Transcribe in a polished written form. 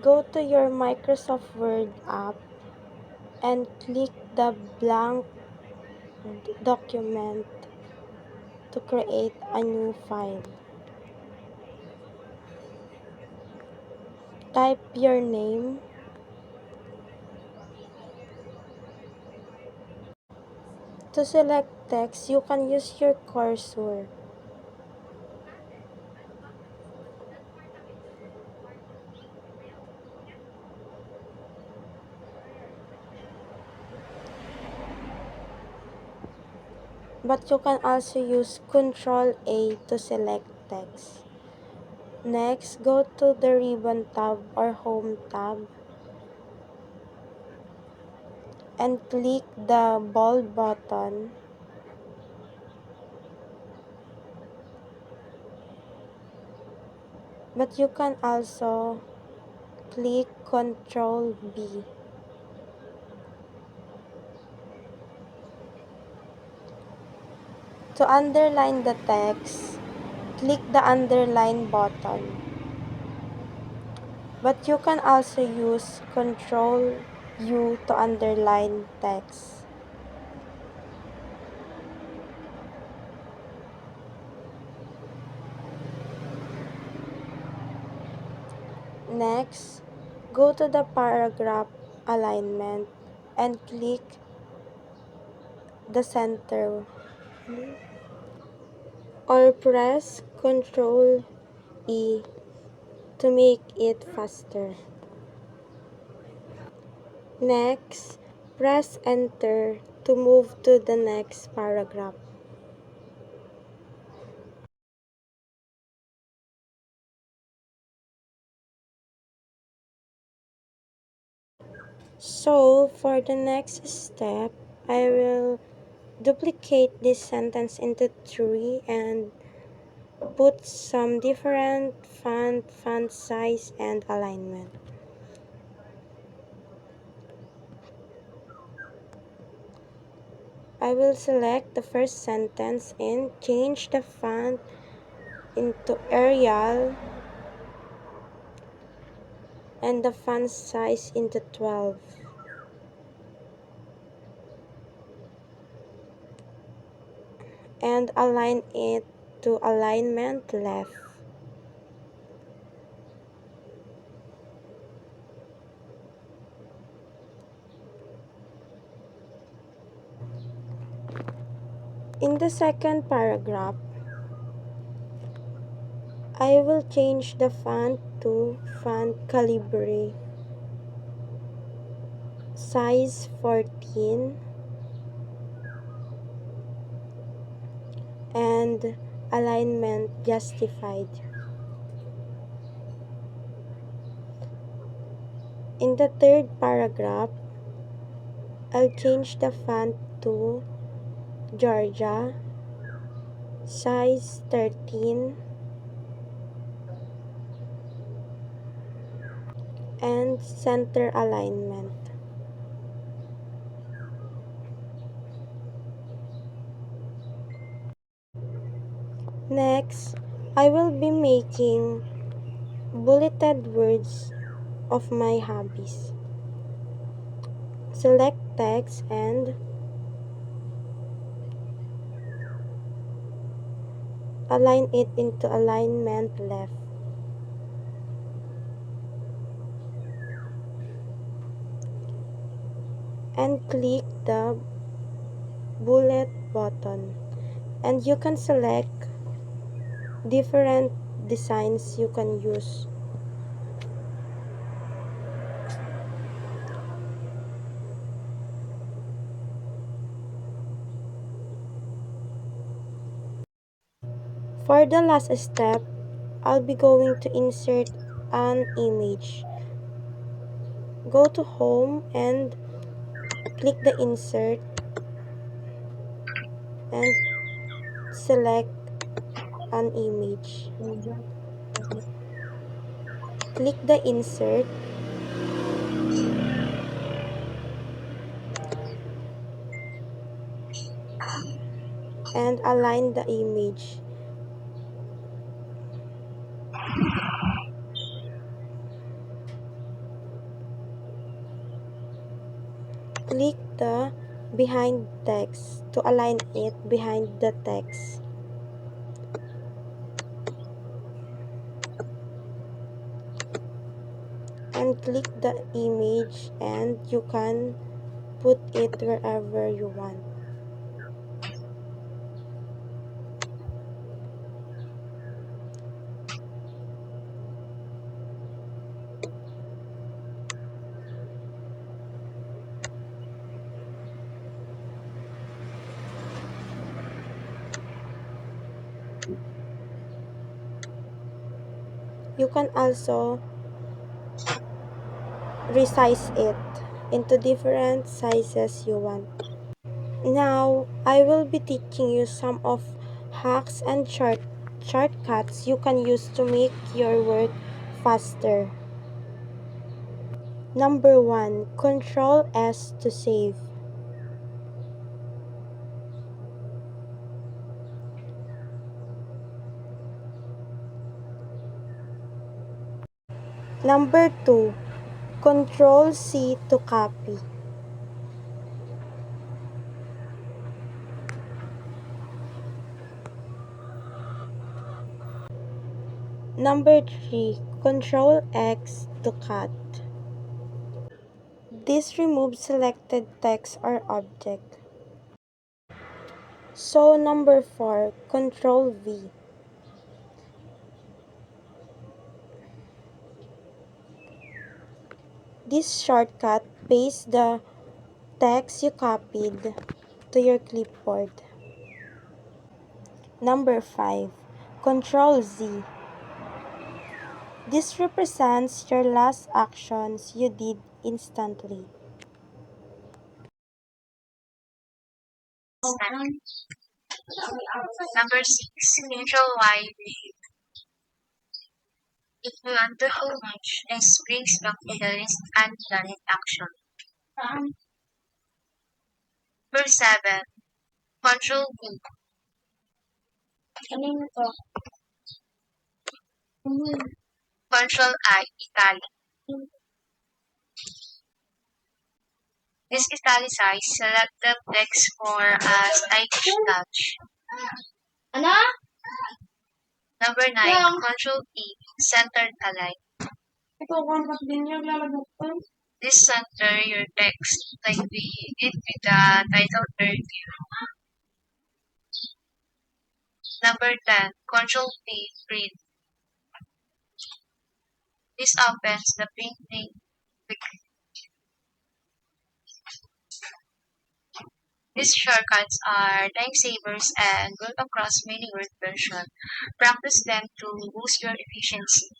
Go to your Microsoft Word app and click the blank document to create a new file. Type your name. To select text, you can use your cursor. But you can also use Ctrl A to select text. Next, go to the ribbon tab or home tab and click the bold button. But you can also click Ctrl B. To underline the text, click the underline button. But you can also use Ctrl U to underline text. Next, go to the paragraph alignment and click the center or press Ctrl E to make it faster. Next, press enter to move to the next paragraph. So, for the next step, I will duplicate this sentence into 3 and put some different font size, and alignment. I will select the first sentence and change the font into Arial and the font size into 12. And align it to alignment left. In the second paragraph, I will change the font to Font Calibre, size 14, and alignment justified. In the third paragraph, I'll change the font to Georgia, size 13, and center alignment. Next, I will be making bulleted words of my hobbies. Select text and align it into alignment left. And click the bullet button. And you can select different designs you can use. For the last step, I'll be going to insert an image. Go to home and click the insert and select an image. Click the insert and align the image. click the behind text to align it behind the text. And click the image and you can put it wherever you want. You can also resize it into different sizes you want. Now, I will be teaching you some of hacks and shortcuts you can use to make your work faster. Number 1. Control S to save. Number 2. Control C to copy. Number 3. Control X to cut. This removes selected text or object. So number 4. Control V. This shortcut pastes the text you copied to your clipboard. Number 5. Control Z. This represents your last actions you did instantly. Number 6. Control Y. If you enter too much, this brings back to the list undone action. Number 7. Control V. Control I. Italic. This italicized selected text for a stylish touch. Number 9. Control E. Centered align. This center your text like we did with the title earlier. Number 10. Control P. Print. This opens the printing quickly. These shortcuts are time savers and work across many word versions. Practice them to boost your efficiency.